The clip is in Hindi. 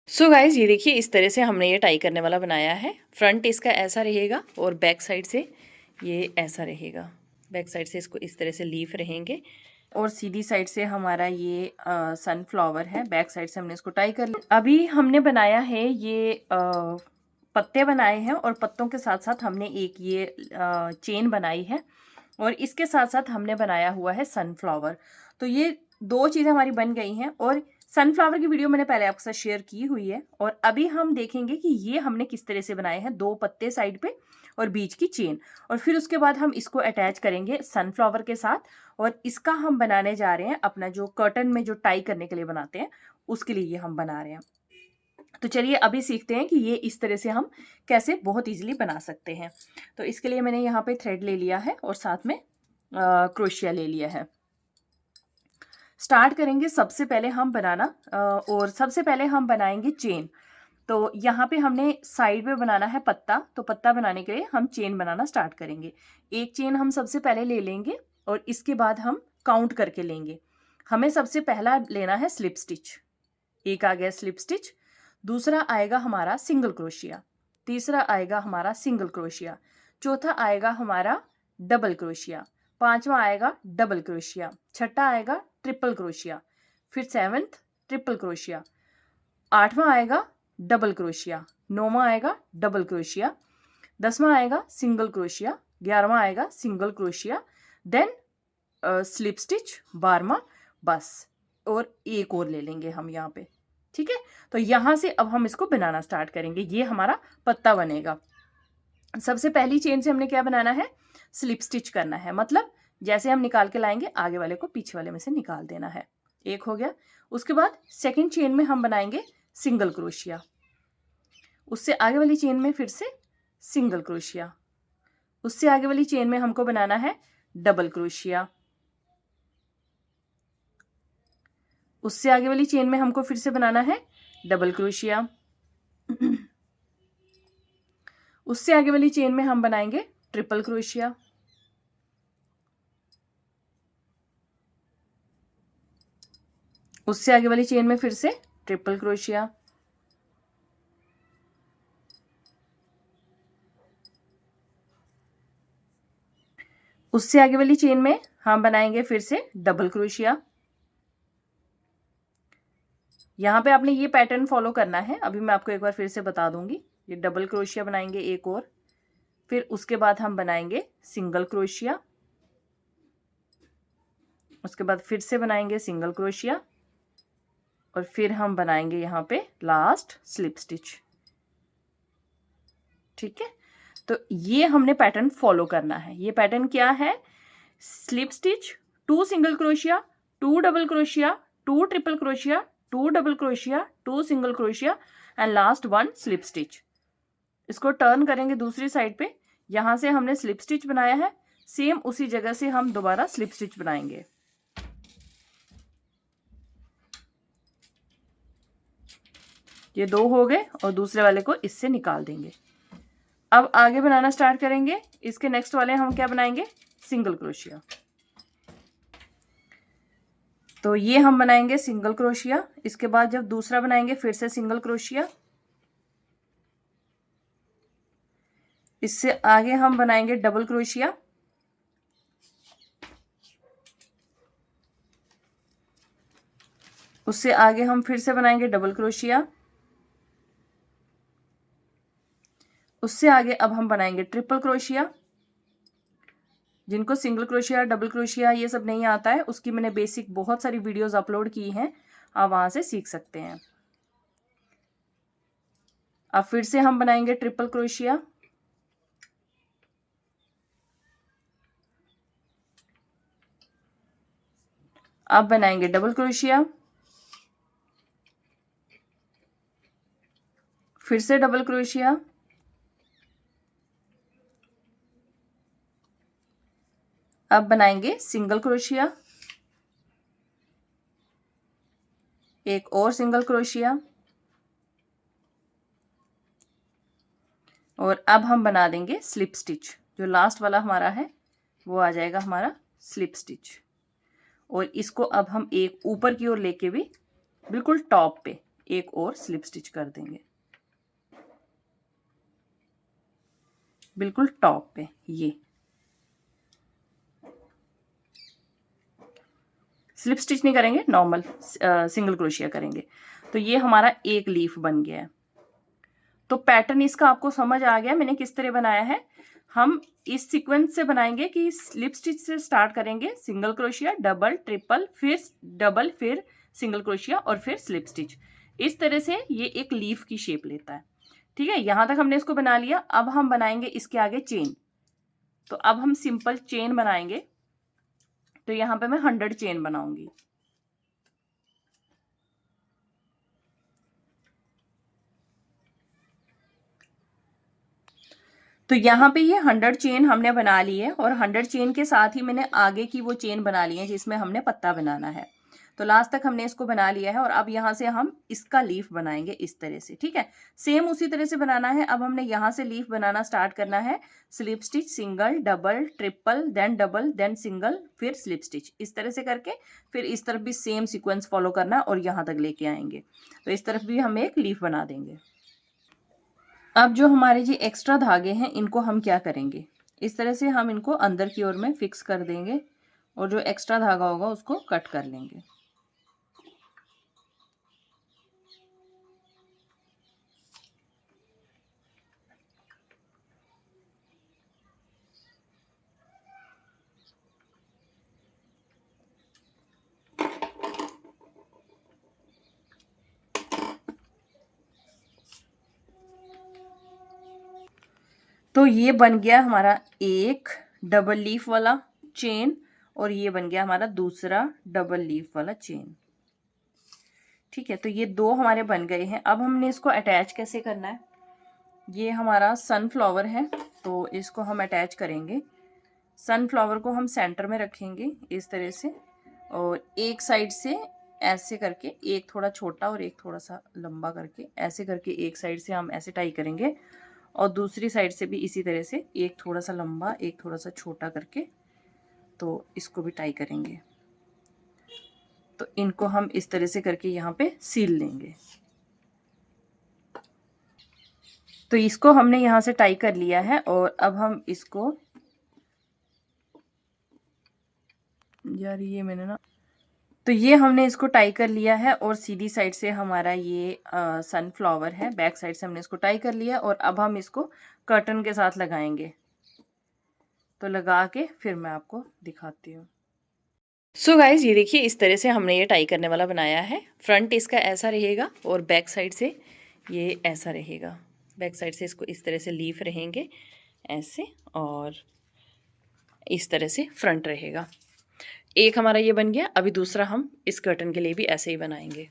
सो गाइज ये देखिए इस तरह से हमने ये टाई करने वाला बनाया है। फ्रंट इसका ऐसा रहेगा और बैक साइड से ये ऐसा रहेगा। बैक साइड से इसको इस तरह से लीफ रहेंगे और सीधी साइड से हमारा ये सनफ्लावर है। बैक साइड से हमने इसको टाई कर लिया। अभी हमने बनाया है ये पत्ते बनाए हैं और पत्तों के साथ साथ हमने एक ये चेन बनाई है और इसके साथ साथ हमने बनाया हुआ है सनफ्लावर। तो ये दो चीज़ें हमारी बन गई हैं और सनफ्लावर की वीडियो मैंने पहले आपके साथ शेयर की हुई है। और अभी हम देखेंगे कि ये हमने किस तरह से बनाए हैं, दो पत्ते साइड पे और बीच की चेन। और फिर उसके बाद हम इसको अटैच करेंगे सनफ्लावर के साथ और इसका हम बनाने जा रहे हैं अपना जो कर्टन में जो टाई करने के लिए बनाते हैं उसके लिए ये हम बना रहे हैं। तो चलिए अभी सीखते हैं कि ये इस तरह से हम कैसे बहुत इजीली बना सकते हैं। तो इसके लिए मैंने यहाँ पे थ्रेड ले लिया है और साथ में क्रोशिया ले लिया है। स्टार्ट करेंगे सबसे पहले हम बनाना और सबसे पहले हम बनाएंगे चेन। तो यहाँ पे हमने साइड में बनाना है पत्ता, तो पत्ता बनाने के लिए हम चेन बनाना स्टार्ट करेंगे। एक चेन हम सबसे पहले ले लेंगे और इसके बाद हम काउंट करके लेंगे। हमें सबसे पहला लेना है स्लिप स्टिच। एक आ गया स्लिप स्टिच, दूसरा आएगा हमारा सिंगल क्रोशिया, तीसरा आएगा हमारा सिंगल क्रोशिया, चौथा आएगा हमारा डबल क्रोशिया, पांचवा आएगा डबल क्रोशिया, छठा आएगा ट्रिपल क्रोशिया, फिर सेवंथ ट्रिपल क्रोशिया, आठवां आएगा डबल क्रोशिया, नौवां आएगा डबल क्रोशिया, 10वां आएगा सिंगल क्रोशिया, 11वां आएगा single crochet, then slip stitch 12वां, बस। और एक और ले लेंगे हम यहाँ पे, ठीक है। तो यहाँ से अब हम इसको बनाना स्टार्ट करेंगे। ये हमारा पत्ता बनेगा। सबसे पहली चेन से हमने क्या बनाना है, स्लिप स्टिच करना है। मतलब जैसे हम निकाल के लाएंगे आगे वाले को पीछे वाले में से निकाल देना है। एक हो गया। उसके बाद सेकंड चेन में हम बनाएंगे सिंगल क्रोशिया, उससे आगे वाली चेन में फिर से सिंगल क्रोशिया, उससे आगे वाली चेन में हमको बनाना है डबल क्रोशिया, उससे आगे वाली चेन में हमको फिर से बनाना है डबल क्रोशिया, उससे आगे वाली चेन में हम बनाएंगे ट्रिपल क्रोशिया, उससे आगे वाली चेन में फिर से ट्रिपल क्रोशिया, उससे आगे वाली चेन में हम बनाएंगे फिर से डबल क्रोशिया। यहाँ पे आपने ये पैटर्न फॉलो करना है। अभी मैं आपको एक बार फिर से बता दूंगी। ये डबल क्रोशिया बनाएंगे एक और, फिर उसके बाद हम बनाएंगे सिंगल क्रोशिया, उसके बाद फिर से बनाएंगे सिंगल क्रोशिया और फिर हम बनाएंगे यहाँ पे लास्ट स्लिप स्टिच, ठीक है। तो ये हमने पैटर्न फॉलो करना है। ये पैटर्न क्या है, slip stitch, 2 single crochet, 2 double crochet, 2 triple crochet, 2 double crochet, 2 single crochet and last 1 slip stitch. इसको टर्न करेंगे दूसरी साइड पे। यहां से हमने स्लिप स्टिच बनाया है, सेम उसी जगह से हम दोबारा स्लिप स्टिच बनाएंगे। ये 2 हो गए और दूसरे वाले को इससे निकाल देंगे। अब आगे बनाना स्टार्ट करेंगे। इसके नेक्स्ट वाले हम क्या बनाएंगे, सिंगल क्रोशिया। तो ये हम बनाएंगे सिंगल क्रोशिया। इसके बाद जब दूसरा बनाएंगे फिर से सिंगल क्रोशिया। इससे आगे हम बनाएंगे डबल क्रोशिया। उससे आगे हम फिर से बनाएंगे डबल क्रोशिया। उससे आगे अब हम बनाएंगे ट्रिपल क्रोशिया। जिनको सिंगल क्रोशिया, डबल क्रोशिया ये सब नहीं आता है, उसकी मैंने बेसिक बहुत सारी वीडियोस अपलोड की हैं, आप वहां से सीख सकते हैं। अब फिर से हम बनाएंगे ट्रिपल क्रोशिया। अब बनाएंगे डबल क्रोशिया, फिर से डबल क्रोशिया, अब बनाएंगे सिंगल क्रोशिया, एक और सिंगल क्रोशिया और अब हम बना देंगे स्लिप स्टिच। जो लास्ट वाला हमारा है वो आ जाएगा हमारा स्लिप स्टिच। और इसको अब हम एक ऊपर की ओर लेके भी बिल्कुल टॉप पे एक और स्लिप स्टिच कर देंगे बिल्कुल टॉप पे। ये स्लिप स्टिच नहीं करेंगे, नॉर्मल सिंगल क्रोशिया करेंगे। तो ये हमारा एक लीफ बन गया है। तो पैटर्न इसका आपको समझ आ गया मैंने किस तरह बनाया है। हम इस सीक्वेंस से बनाएंगे कि स्लिप स्टिच से स्टार्ट करेंगे, सिंगल क्रोशिया, डबल, ट्रिपल, फिर डबल, फिर सिंगल क्रोशिया और फिर स्लिप स्टिच। इस तरह से ये एक लीफ की शेप लेता है। ठीक है, यहां तक हमने इसको बना लिया। अब हम बनाएंगे इसके आगे चेन। तो अब हम सिंपल चेन बनाएंगे। तो यहां पे मैं 100 चेन बनाऊंगी। तो यहाँ पे ये 100 चेन हमने बना ली है और 100 चेन के साथ ही मैंने आगे की वो चेन बना ली है जिसमें हमने पत्ता बनाना है। तो लास्ट तक हमने इसको बना लिया है और अब यहाँ से हम इसका लीफ बनाएंगे इस तरह से। ठीक है, सेम उसी तरह से बनाना है। अब हमने यहाँ से लीफ बनाना स्टार्ट करना है। Slip stitch, single, double, triple, then double, then single, फिर स्लिप स्टिच, इस तरह से करके फिर इस तरफ भी सेम सीक्वेंस फॉलो करना और यहाँ तक लेके आएंगे। तो इस तरफ भी हम एक लीफ बना देंगे। अब जो हमारे जी एक्स्ट्रा धागे हैं इनको हम क्या करेंगे, इस तरह से हम इनको अंदर की ओर में फिक्स कर देंगे और जो एक्स्ट्रा धागा होगा उसको कट कर लेंगे। तो ये बन गया हमारा एक डबल लीफ वाला चेन और ये बन गया हमारा दूसरा डबल लीफ वाला चेन। ठीक है, तो ये दो हमारे बन गए हैं। अब हमने इसको अटैच कैसे करना है। ये हमारा सनफ्लावर है तो इसको हम अटैच करेंगे। सनफ्लावर को हम सेंटर में रखेंगे इस तरह से और एक साइड से ऐसे करके, एक थोड़ा छोटा और एक थोड़ा सा लंबा करके, ऐसे करके एक साइड से हम ऐसे टाई करेंगे और दूसरी साइड से भी इसी तरह से एक थोड़ा सा लंबा एक थोड़ा सा छोटा करके तो इसको भी टाई करेंगे। तो इनको हम इस तरह से करके यहाँ पे सील लेंगे। तो इसको हमने यहाँ से टाई कर लिया है और अब हम इसको, यार ये मैंने ना, तो ये हमने इसको टाई कर लिया है और सीधी साइड से हमारा ये सनफ्लावर है, बैक साइड से हमने इसको टाई कर लिया और अब हम इसको कर्टन के साथ लगाएंगे। तो लगा के फिर मैं आपको दिखाती हूँ। सो गाइज ये देखिए इस तरह से हमने ये टाई करने वाला बनाया है। फ्रंट इसका ऐसा रहेगा और बैक साइड से ये ऐसा रहेगा। बैक साइड से इसको इस तरह से लीफ रहेंगे ऐसे और इस तरह से फ्रंट रहेगा। एक हमारा ये बन गया। अभी दूसरा हम इस कर्टन के लिए भी ऐसे ही बनाएंगे।